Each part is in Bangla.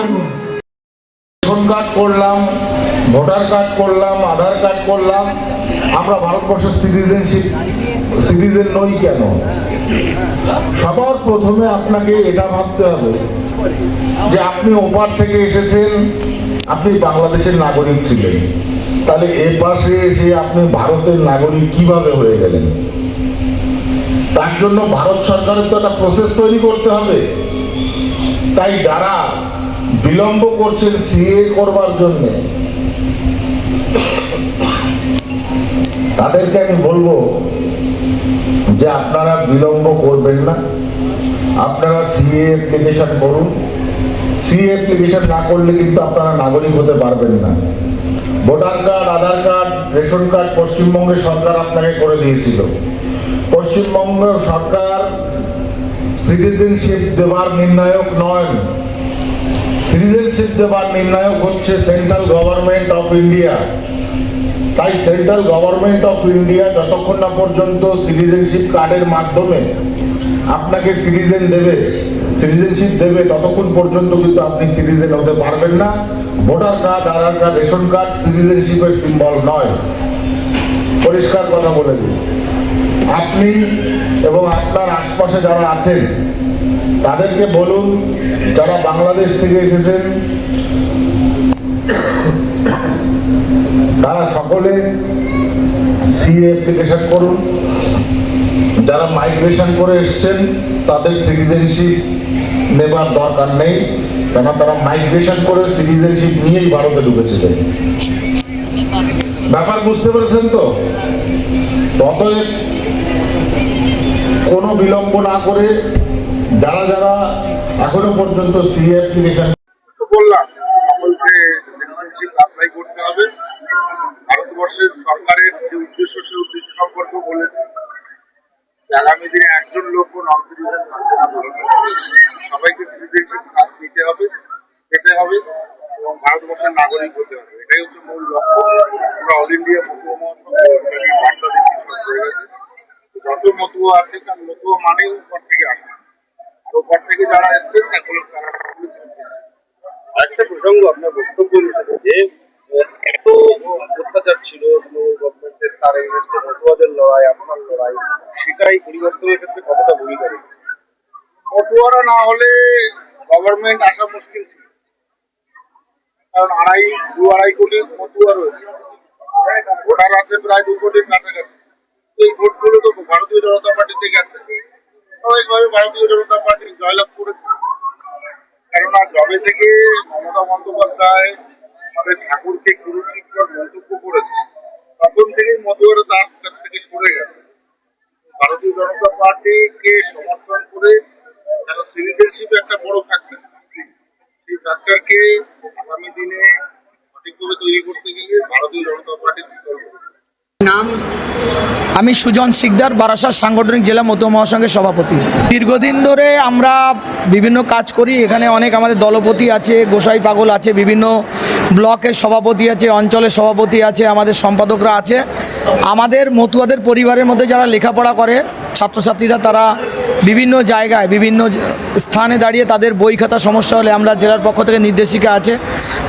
রেশন কার্ড করলাম, ভোটার কার্ড করলাম, আধার কার্ড করলাম, আমরা ভারতবর্ষের সিটিজেন নই কেন? সবার প্রথমে আপনাকে এটা ভাবতে হবে যে আপনি ওপার থেকে এসেছেন, আপনি বাংলাদেশের নাগরিক ছিলেন, তাহলে এ পাশে এসে আপনি ভারতের নাগরিক কিভাবে হয়ে গেলেন? তার জন্য ভারত সরকারের তো একটা প্রসেস তৈরি করতে হবে। তাই যারা বিলম্ব করছেন সিএ করবার জন্য, তাদেরকে আমি বলবো যে আপনারা বিলম্ব করবেন না, আপনারা সিএ অ্যাপ্লিকেশন করুন। সিএ অ্যাপ্লিকেশন না করলে কিন্তু আপনারা নাগরিক হতে পারবেন না। ভোটার কার্ড, আধার কার্ড, রেশন কার্ড পশ্চিমবঙ্গের সরকার আপনাকে করে দিয়েছিল। পশ্চিমবঙ্গ সরকার সিটিজেনশিপ দেওয়ার নির্ণায়ক নয়, সিটিজেনশিপ দেওয়ার নির্ণায়ক হচ্ছে সেন্ট্রাল গভর্নমেন্ট অফ ইন্ডিয়া। তাই সেন্ট্রাল গভর্নমেন্ট অফ ইন্ডিয়া যতক্ষণ না পর্যন্ত সিটিজেনশিপ কার্ডের মাধ্যমে আপনাকে সিটিজেনশিপ দেবে ততক্ষণ পর্যন্ত কিন্তু আপনি সিটিজেন হতে পারবেন না। ভোটার কার্ড, আধার কার্ড, রেশন কার্ড সিটিজেনশিপের সিম্বল নয়। পরিষ্কার কথা বলে দিন। আপনি এবং আপনার আশপাশে যারা আছেন তাদেরকে বলুন, যারা বাংলাদেশ থেকে এসেছেন তারা সকলে সিএ অ্যাপ্লিকেশন করুন। যারা মাইগ্রেশন করে এসছেন তাদের সিটিজেনশিপ নেবার দরকার নেই, কেন তারা মাইগ্রেশন করে সিটিজেনশিপ নিয়েই ভারতে ঢুকেছিলেন। ব্যাপার বুঝতে পেরেছেন তো? অতএব কোনো বিলম্ব না করে যারা যারা এখনো পর্যন্ত সিএ অ্যাপ্লিকেশন বললাম সকলকে সিটিজেনশিপ অ্যাপ্লাই করতে হবে। ভারতবর্ষের সরকারের যে উদ্দেশ্য, সেই উদ্দেশ্য সম্পর্কে বলেছে আগামী দিনে একজন লোক নন সিটিজেন থাকবে না, সবাইকে সিটিজেনশিপ কার্ড নিতে হবে, পেতে হবে এবং ভারতবর্ষের নাগরিক হতে হবে। এটাই হচ্ছে মূল লক্ষ্য। আমরা অল ইন্ডিয়া মতুয়া মহাসংঘ বার্তা দিচ্ছি সব জায়গায়। যত মতুয়া আছে, কারণ মতুয়া মানেই উপর থেকে আসে, আর উপর থেকে যারা এসছেন তারা আরেকটা প্রসঙ্গ আপনার বক্তব্য অনুসারে যে এত অত্যাচার ছিল গভর্নমেন্টের, তার এগেনস্টে মতুয়াদের লড়াই, আপনার লড়াই, সেটাই পরিবর্তনের ক্ষেত্রে কতটা ভূমিকা রেখেছে? মতুয়ারা না হলে গভর্নমেন্ট আসা মুশকিল ছিল, কারণ আড়াই কোটি মতুয়া রয়েছে, ভোটার আছে প্রায় 2 কোটির কাছাকাছি। এই ভোটগুলো তো ভারতীয় জনতা পার্টিতে গেছে, স্বাভাবিকভাবে ভারতীয় জনতা পার্টি জয়লাভ করেছে। কেননা জবে থেকে মমতা বন্দ্যোপাধ্যায় আমাদের ঠাকুরকে কুরুচিকর মন্তব্য করেছে, তখন থেকেই মতুয়ারা তার কাছ থেকে সরে গেছে। ভারতীয় জনতা পার্টিকে সমর্থন করে যেন সিটিজেনশিপে একটা বড় ফ্যাক্টর, সেই ফ্যাক্টরকে আগামী দিনে সঠিকভাবে তৈরি করতে গেলে ভারতীয় জনতা পার্টির বিকল্প নাম। আমি সুজন শিকদার, বারাসাত সাংগঠনিক জেলা মতুয়া মহাসংঘের সভাপতি। দীর্ঘদিন ধরে আমরা বিভিন্ন কাজ করি। এখানে অনেক আমাদের দলপতি আছে, গোসাই পাগল আছে, বিভিন্ন ব্লকের সভাপতি আছে, অঞ্চলের সভাপতি আছে, আমাদের সম্পাদকরা আছে। আমাদের মতুয়াদের পরিবারের মধ্যে যারা লেখাপড়া করে ছাত্রছাত্রীরা, তারা বিভিন্ন জায়গায় বিভিন্ন স্থানে দাঁড়িয়ে তাদের বই খাতা সমস্যা হলে আমরা জেলার পক্ষ থেকে নির্দেশিকা আছে,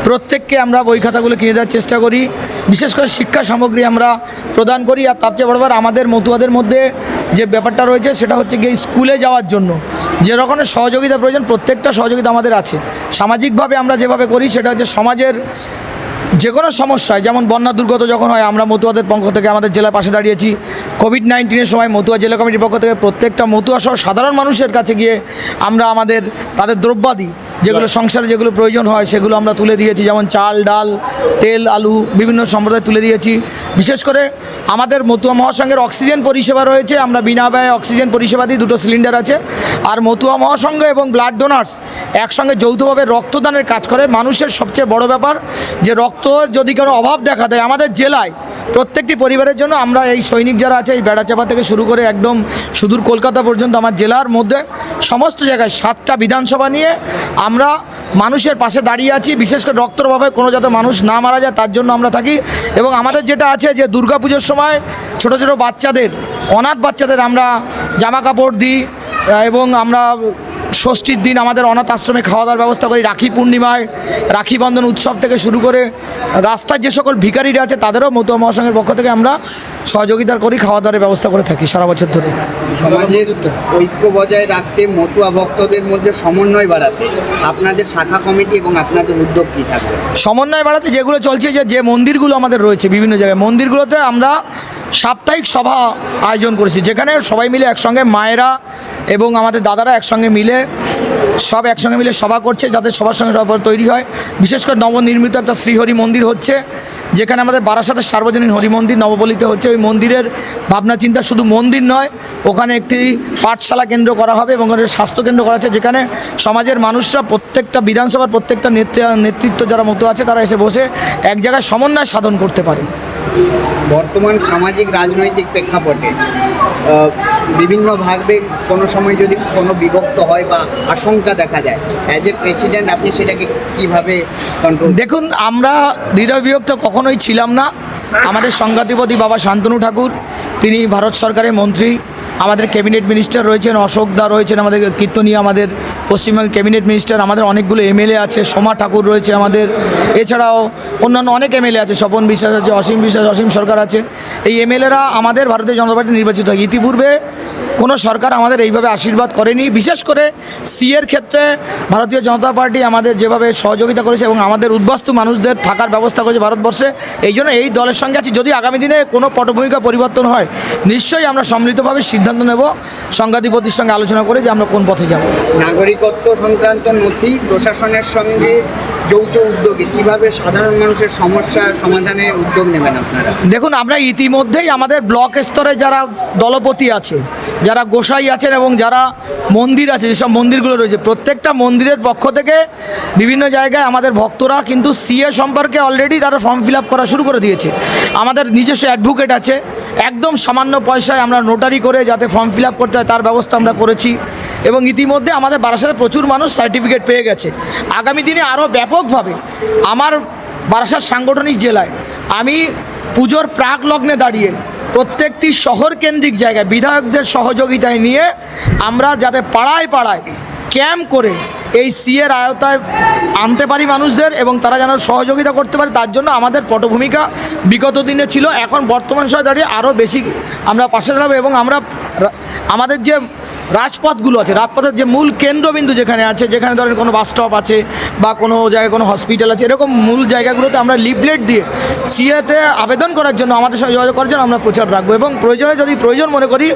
প্রত্যেককে আমরা বই খাতাগুলো কিনে দেওয়ার চেষ্টা করি। বিশেষ করে শিক্ষা সামগ্রী আমরা প্রদান করি। আর তার চেয়ে বড়বার আমাদের মতুয়াদের মধ্যে যে ব্যাপারটা রয়েছে সেটা হচ্ছে গিয়ে স্কুলে যাওয়ার জন্য যে রকমের সহযোগিতা প্রয়োজন, প্রত্যেকটা সহযোগিতা আমাদের আছে। সামাজিকভাবে আমরা যেভাবে করি সেটা হচ্ছে সমাজের যে কোনো সমস্যায়, যেমন বন্যা দুর্গত যখন হয় আমরা মতুয়াদের পক্ষ থেকে আমাদের জেলার পাশে দাঁড়িয়েছি। কোভিড-19-এর সময় মতুয়া জেলা কমিটির পক্ষ থেকে প্রত্যেকটা মতুয়া সহ সাধারণ মানুষের কাছে গিয়ে আমরা তাদের দ্রব্যাদি যেগুলো সংসারে যেগুলো প্রয়োজন হয় সেগুলো আমরা তুলে দিয়েছি, যেমন চাল, ডাল, তেল, আলু বিভিন্ন সম্প্রদায় তুলে দিয়েছি। বিশেষ করে আমাদের মতুয়া মহাসংঘের অক্সিজেন পরিষেবা রয়েছে, আমরা বিনা ব্যয়ে অক্সিজেন পরিষেবা দিই, 2টো সিলিন্ডার আছে। আর মতুয়া মহাসংঘ এবং ব্লাড ডোনার্স একসঙ্গে যৌথভাবে রক্তদানের কাজ করে। মানুষের সবচেয়ে বড় ব্যাপার যে রক্ত যদি কোনো অভাব দেখা দেয় আমাদের জেলায় প্রত্যেকটি পরিবারের জন্য আমরা এই সৈনিক যারা আছে, এই বেড়াচাপা থেকে শুরু করে একদম সুদূর কলকাতা পর্যন্ত আমার জেলার মধ্যে সমস্ত জায়গায় 7টা বিধানসভা নিয়ে আমরা মানুষের পাশে দাঁড়িয়ে আছি। বিশেষ করে রক্তের অভাবে কোনো যাতে মানুষ না মারা যায় তার জন্য আমরা থাকি। এবং আমাদের যেটা আছে যে দুর্গাপুজোর সময় ছোট ছোট বাচ্চাদের, অনাথ বাচ্চাদের আমরা জামা কাপড় দিই এবং আমরা ষষ্ঠীর দিন আমাদের অনাথ আশ্রমে খাওয়া দাওয়ার ব্যবস্থা করি, রাখি পূর্ণিমায় রাখি বন্ধন উৎসব থেকে শুরু করে রাস্তার যে সকল ভিখারিরা আছে তাদেরও মতুয়া মহাসংঘের পক্ষ থেকে আমরা সহযোগিতা করি, খাওয়া দাওয়ার ব্যবস্থা করে থাকি সারা বছর ধরে। সমাজের ঐক্য বজায় রাখতে, মতুয়া ভক্তদের মধ্যে সমন্বয় বাড়াতে আপনাদের শাখা কমিটি এবং আপনাদের উদ্যোগ কী থাকবে? সমন্বয় বাড়াতে যেগুলো চলছে, যে মন্দিরগুলো আমাদের রয়েছে বিভিন্ন জায়গায়, মন্দিরগুলোতে আমরা সাপ্তাহিক সভা আয়োজন করেছি, যেখানে সবাই মিলে একসঙ্গে মায়েরা এবং আমাদের দাদারা একসঙ্গে মিলে সব একসঙ্গে মিলে সভা করছে, যাতে সবার সঙ্গে সবার তৈরি হয়। বিশেষ করে নবনির্মিত একটা শ্রীহরি মন্দির হচ্ছে, যেখানে আমাদের বারাসাতের সার্বজনীন হরি মন্দির নবপল্লীতে হচ্ছে। ওই মন্দিরের ভাবনা চিন্তা শুধু মন্দির নয়, ওখানে একটি পাঠশালা কেন্দ্র করা হবে এবং ওখানে স্বাস্থ্যকেন্দ্র করা আছে, যেখানে সমাজের মানুষরা প্রত্যেকটা বিধানসভার প্রত্যেকটা নেতৃত্ব যারা মতো আছে তারা এসে বসে এক জায়গায় সমন্বয় সাধন করতে পারে। বর্তমান সামাজিক রাজনৈতিক প্রেক্ষাপটে বিভিন্নভাবে কোনো সময় যদি কোনো বিভক্ত হয় বা আশঙ্কা দেখা যায়, অ্যাজ এ প্রেসিডেন্ট আপনি সেটাকে কীভাবে কন্ট্রোল? দেখুন, আমরা হৃদয় বিভক্ত কখনোই ছিলাম না। আমাদের সংঘাধিপতি বাবা শান্তনু ঠাকুর, তিনি ভারত সরকারের মন্ত্রী। আমাদের ক্যাবিনেট মিনিস্টার রয়েছেন, অশোক দা রয়েছেন আমাদের কীর্তনীয়, আমাদের পশ্চিমবঙ্গের ক্যাবিনেট মিনিস্টার। আমাদের অনেকগুলো এমএলএ আছে, সোমা ঠাকুর রয়েছে আমাদের, এছাড়াও অন্যান্য অনেক এমএলএ আছে, স্বপন বিশ্বাস আছে, অসীম বিশ্বাস, অসীম সরকার আছে। এই এমএলএরা আমাদের ভারতীয় জনতা পার্টি নির্বাচিত হয়। ইতিপূর্বে কোনো সরকার আমাদের এইভাবে আশীর্বাদ করেনি। বিশেষ করে সিএর ক্ষেত্রে ভারতীয় জনতা পার্টি আমাদের যেভাবে সহযোগিতা করেছে এবং আমাদের উদ্বাস্তু মানুষদের থাকার ব্যবস্থা করেছে ভারতবর্ষে, এই জন্য এই দলের সঙ্গে আছি। যদি আগামী দিনে কোনো পটভূমিকা পরিবর্তন হয়, নিশ্চয়ই আমরা সম্মিলিতভাবে সিদ্ধান্ত নেব সংঘাধিপতির সঙ্গে আলোচনা করে যে আমরা কোন পথে যাব। নাগরিকত্ব সংক্রান্ত নথি প্রশাসনের সঙ্গে যৌথ উদ্যোগে কিভাবে সাধারণ মানুষের সমস্যার সমাধানের উদ্যোগ নেবেন আপনারা? দেখুন, আমরা ইতিমধ্যেই আমাদের ব্লক স্তরে যারা দলপতি আছে, যারা গোসাই আছেন এবং যারা মন্দির আছে, যেসব মন্দিরগুলো রয়েছে, প্রত্যেকটা মন্দিরের পক্ষ থেকে বিভিন্ন জায়গায় আমাদের ভক্তরা কিন্তু সিএ সম্পর্কে অলরেডি তারা ফর্ম ফিল আপ করা শুরু করে দিয়েছে। আমাদের নিজস্ব অ্যাডভোকেট আছে, একদম সামান্য পয়সায় আমরা নোটারি করে যাতে ফর্ম ফিল আপ করতে হয় তার ব্যবস্থা আমরা করেছি। এবং ইতিমধ্যে আমাদের বারাসাতে প্রচুর মানুষ সার্টিফিকেট পেয়ে গেছে। আগামী দিনে আরও ব্যাপকভাবে আমার বারাসাত সাংগঠনিক জেলায় আমি পুজোর প্রাক লগ্নে দাঁড়িয়ে প্রত্যেকটি শহর কেন্দ্রিক জায়গায় বিধায়কদের সহযোগিতায় নিয়ে আমরা যাতে পাড়ায় পাড়ায় ক্যাম্প করে এই সিএর আয়তায় আনতে পারি মানুষদের এবং তারা যেন সহযোগিতা করতে পারে, তার জন্য আমাদের পটভূমিকা বিগত দিনে ছিল। এখন বর্তমান সময়ে দাঁড়িয়ে আরও বেশি আমরা পাশে দাঁড়াবো এবং আমরা আমাদের যে রাজপথগুলো আছে, রাজপথের যে মূল কেন্দ্রবিন্দু যেখানে আছে, যেখানে ধরেন কোনো বাস স্টপ আছে বা কোনো জায়গায় কোনো হসপিটাল আছে, এরকম মূল জায়গাগুলোতে আমরা লিফলেট দিয়ে সিএতে আবেদন করার জন্য, আমাদের সঙ্গে যোগাযোগ করার জন্য আমরা প্রচার রাখবো। এবং প্রয়োজনে যদি প্রয়োজন মনে করি,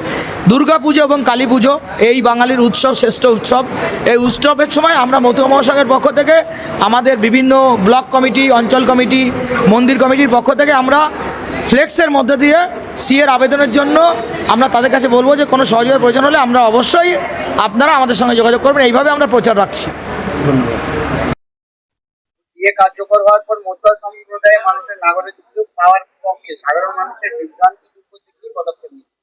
দুর্গাপুজো এবং কালী পুজো এই বাঙালির উৎসব, শ্রেষ্ঠ উৎসব, এই উৎসবের সময় আমরা মতুয়া মহাসংঘের পক্ষ থেকে আমাদের বিভিন্ন ব্লক কমিটি, অঞ্চল কমিটি, মন্দির কমিটির পক্ষ থেকে আমরা ফ্লেক্সের মধ্যে দিয়ে সিএর আবেদনের জন্য আমরা তাদের কাছে বলবো যে কোনো সহযোগিতার প্রয়োজন হলে আমরা অবশ্যই আপনারা আমাদের সঙ্গে যোগাযোগ করবেন। এইভাবে আমরা প্রচার রাখছি। সিএ কার্যকর হওয়ার পর মতুয়া সম্প্রদায়ের মানুষের নাগরিকত্ব পাওয়ার পক্ষে সাধারণ মানুষের বিভ্রান্তি দূর করতে কী পদক্ষেপ নিচ্ছে?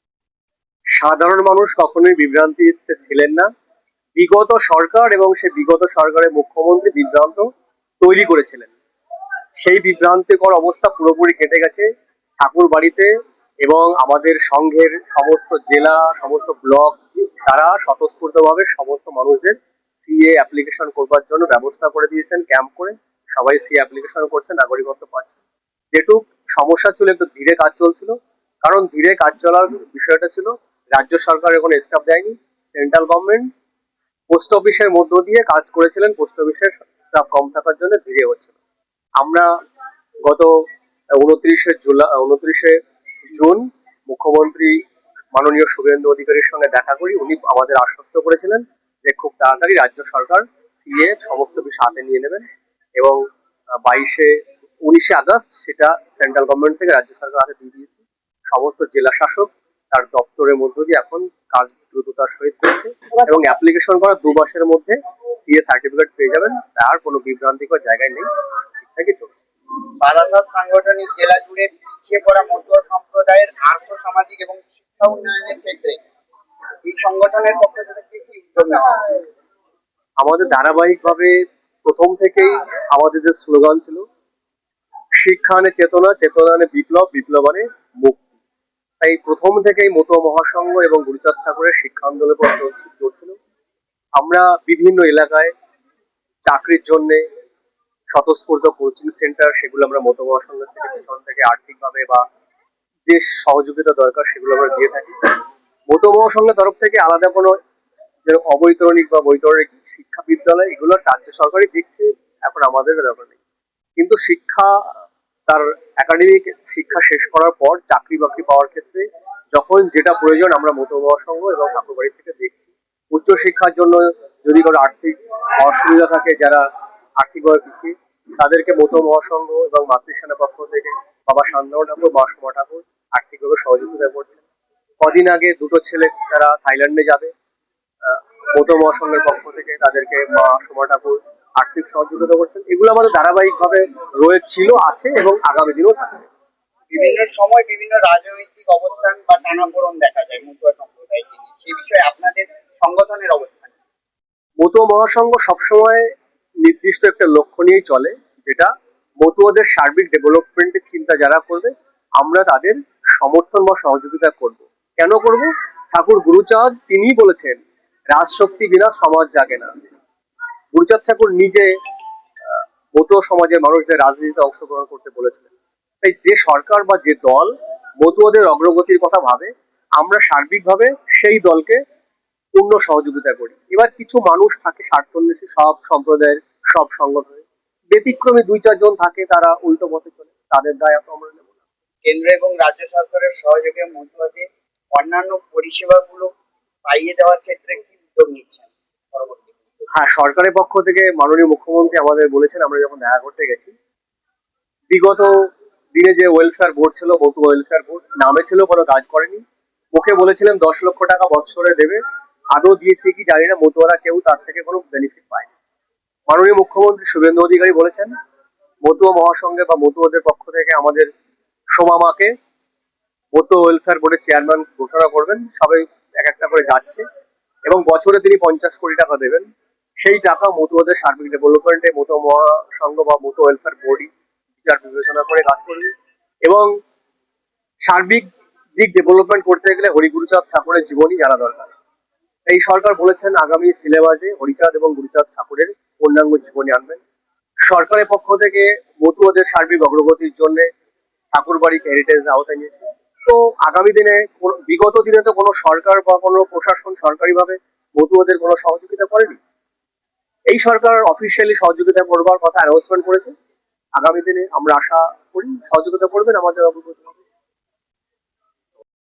সাধারণ মানুষ কখনোই বিভ্রান্তিতে ছিলেন না। বিগত সরকার এবং সেই বিগত সরকারের মুখ্যমন্ত্রী বিভ্রান্ত তৈরি করেছিলেন। সেই বিভ্রান্তিকর অবস্থা পুরোপুরি কেটে গেছে ঠাকুর বাড়িতে এবং আমাদের সংঘের সমস্ত জেলা, সমস্ত ব্লক, তারা স্বতঃস্ফূর্তভাবে সমস্ত মানুষদের সিএ অ্যাপ্লিকেশন করবার জন্য ব্যবস্থা করে দিয়েছেন। ক্যাম্প করে সবাই সিএ অ্যাপ্লিকেশন করছে, নাগরিকত্ব পাচ্ছে। যেটুক সমস্যা ছিল, একটু ধীরে কাজ চলছিল, কারণ ধীরে কাজ চলার বিষয়টা ছিল রাজ্য সরকার এখন স্টাফ দেয়নি, সেন্ট্রাল গভর্নমেন্ট পোস্ট অফিসের মধ্য দিয়ে কাজ করেছিলেন, পোস্ট অফিসের স্টাফ কম থাকার জন্য ধীরে হচ্ছিল। আমরা গত 29শে জুন মুখ্যমন্ত্রী মাননীয় শুভেন্দু অধিকারীর সঙ্গে দেখা করি। উনি আমাদের আশ্বস্ত করেছিলেন যে খুব তাড়াতাড়ি রাজ্য সরকার সিএ সমস্ত বিষয় হাতে নিয়ে নেবেন এবং 19শে আগস্ট সেটা সেন্ট্রাল গভর্নমেন্ট থেকে রাজ্য সরকার হাতে দিয়ে দিয়েছে। সমস্ত জেলা শাসক তার দপ্তরের মধ্য দিয়ে এখন কাজ দ্রুততার সহিত করছে এবং অ্যাপ্লিকেশন করার 2 মাসের মধ্যে সিএ সার্টিফিকেট পেয়ে যাবেন। তার কোনো বিভ্রান্তিকর জায়গায় নেই, ঠিকঠাকই চলছে। বারাসাত সাংগঠনিক জেলা জুড়ে পিছিয়ে পড়া মতুয়া সম্প্রদায়ের আর্থ সামাজিক এবং শিক্ষা উন্নয়নের ক্ষেত্রে এই সংগঠনের পক্ষ থেকে কি উদ্যোগ নেওয়া হচ্ছে? আমাদের ধারাবাহিকভাবে প্রথম থেকেই আমাদের যে স্লোগান ছিল, শিক্ষা আনে চেতনা, চেতনা আনে বিপ্লব, বিপ্লব আনে মুক্তি। তাই প্রথম থেকেই মতুয়া মহাসংঘ এবং গুরুচাঁদ ঠাকুরের শিক্ষা আন্দোলনের পর চলছিল। আমরা বিভিন্ন এলাকায় চাকরির জন্য স্বতঃস্ফূর্ত কোচিং সেন্টার, সেগুলো আমরা মতো মহাসংঘের থেকে পিছন থেকে আর্থিকভাবে বা যে সহযোগিতা দরকার সেগুলো আমরা দিয়ে থাকি। মতো মহাসংঘের তরফ থেকে আলাদা কোনো যেরকম অবৈতরণিক বা বৈতরণিক শিক্ষা বিদ্যালয়, এগুলো রাজ্য সরকারই দেখছে, এখন আমাদের দরকার নেই। কিন্তু শিক্ষা, তার একাডেমিক শিক্ষা শেষ করার পর চাকরি বাকরি পাওয়ার ক্ষেত্রে যখন যেটা প্রয়োজন আমরা মতো মহাসংঘ এবং ঠাকুরবাড়ি থেকে দেখছি। উচ্চশিক্ষার জন্য যদি কোনো আর্থিক অসুবিধা থাকে, যারা আর্থিকভাবে পিছিয়ে, তাদেরকে মতো মহাসংঘ এবং মাতৃসেনার পক্ষ থেকে বাবা শান্তনু ঠাকুর, মা সোমা ঠাকুর আর্থিকভাবে সহযোগিতা করছেন। কদিন আগে দুটো ছেলে তারা থাইল্যান্ডে যাবে, মতো মহাসংঘের পক্ষ থেকে তাদেরকে মা সোমা ঠাকুর আর্থিক সহযোগিতা করছেন। এগুলো আমাদের ধারাবাহিকভাবে রয়েছিল, আছে এবং আগামী দিনেও থাকবে। বিভিন্ন সময় বিভিন্ন রাজনৈতিক অবস্থান বা টানাপোড়েন দেখা যায় মতুয়া সম্প্রদায়কে নিয়ে, সে বিষয়ে আপনাদের সংগঠনের অবস্থান কি? মতো মহাসংঘ সবসময় নির্দিষ্ট একটা লক্ষ্য নিয়েই চলে, যেটা মতুয়াদের সার্বিক ডেভেলপমেন্টের চিন্তা যারা করবে আমরা তাদের সমর্থন বা সহযোগিতা করব। কেন করব? ঠাকুর গুরুচাঁদ তিনিই বলেছেন, রাজশক্তি বিনা সমাজ জাগে না। গুরুচাঁদ ঠাকুর নিজে মতুয়া সমাজের মানুষদের রাজনীতিতে অংশগ্রহণ করতে বলেছিলেন। তাই যে সরকার বা যে দল মতুয়াদের অগ্রগতির কথা ভাবে, আমরা সার্বিকভাবে সেই দলকে পূর্ণ সহযোগিতা করি। এবার কিছু মানুষ থাকে স্বার্থন্বেষী, সব সম্প্রদায়ের সব সংগঠনে ব্যতিক্রমী দুই চারজন থাকে, তারা উল্টো পথে চলে, তাদের দায় তো আমরা নেব না। কেন্দ্র এবং রাজ্য সরকারের সহযোগে মতুয়াদের অন্যান্য পরিষেবাগুলো পাইয়ে দেওয়ার ক্ষেত্রে কি উদ্যোগ নিচ্ছেন পরবর্তী? হ্যাঁ, সরকারের পক্ষ থেকে মাননীয় মুখ্যমন্ত্রী আমাদের বলেছেন, আমরা যখন দেখা করতে গেছি, বিগত দিনে যে ওয়েলফেয়ার বোর্ড ছিল, মতু ওয়েলফেয়ার বোর্ড নামে ছিল, কোনো কাজ করেনি। মুখে বলেছিলেন 10 লক্ষ টাকা বৎসরে দেবে, আদৌ দিয়েছে কি জানি না, মতুয়ারা কেউ তার থেকে কোনো বেনিফিট পায়। মাননীয় মুখ্যমন্ত্রী শুভেন্দু অধিকারী বলেছেন, মতুয়া মহাসংঘে বা মতুয়াদের পক্ষ থেকে আমাদের সোমা মাকে মতো ওয়েলফেয়ার বোর্ডের চেয়ারম্যান ঘোষণা করবেন। সবাই এক একটা করে যাচ্ছে এবং বছরে তিনি 50 কোটি টাকা দেবেন। সেই টাকা মতুয়াদের সার্বিক ডেভেলপমেন্টে মতো মহাসংঘ বা মতো ওয়েলফেয়ার বোর্ডই বিচার বিবেচনা করে কাজ করবে। এবং সার্বিক দিক ডেভেলপমেন্ট করতে গেলে হরিগুরুচাঁদ ঠাকুরের জীবনী জানা দরকার। এই সরকার বলেছেন আগামী সিলেবাসে হরিচাঁদ এবং গুরুচাঁদ ঠাকুরের পূর্ণাঙ্গ জীবনী আনবেন। সরকারের পক্ষ থেকে মতুয়াদের সার্বিক অগ্রগতির জন্য ঠাকুরবাড়ি হেরিটেজ আওতায় নিয়েছে। তো আগামী দিনে, বিগত দিনে তো কোনো সরকার বা কোনো প্রশাসন সরকারিভাবে মতুয়াদের কোনো সহযোগিতা করেনি। এই সরকার অফিসিয়ালি সহযোগিতা করবার কথা অ্যানাউন্সমেন্ট করেছে। আগামী দিনে আমরা আশা করি সহযোগিতা করবেন আমাদের অগ্রগতি।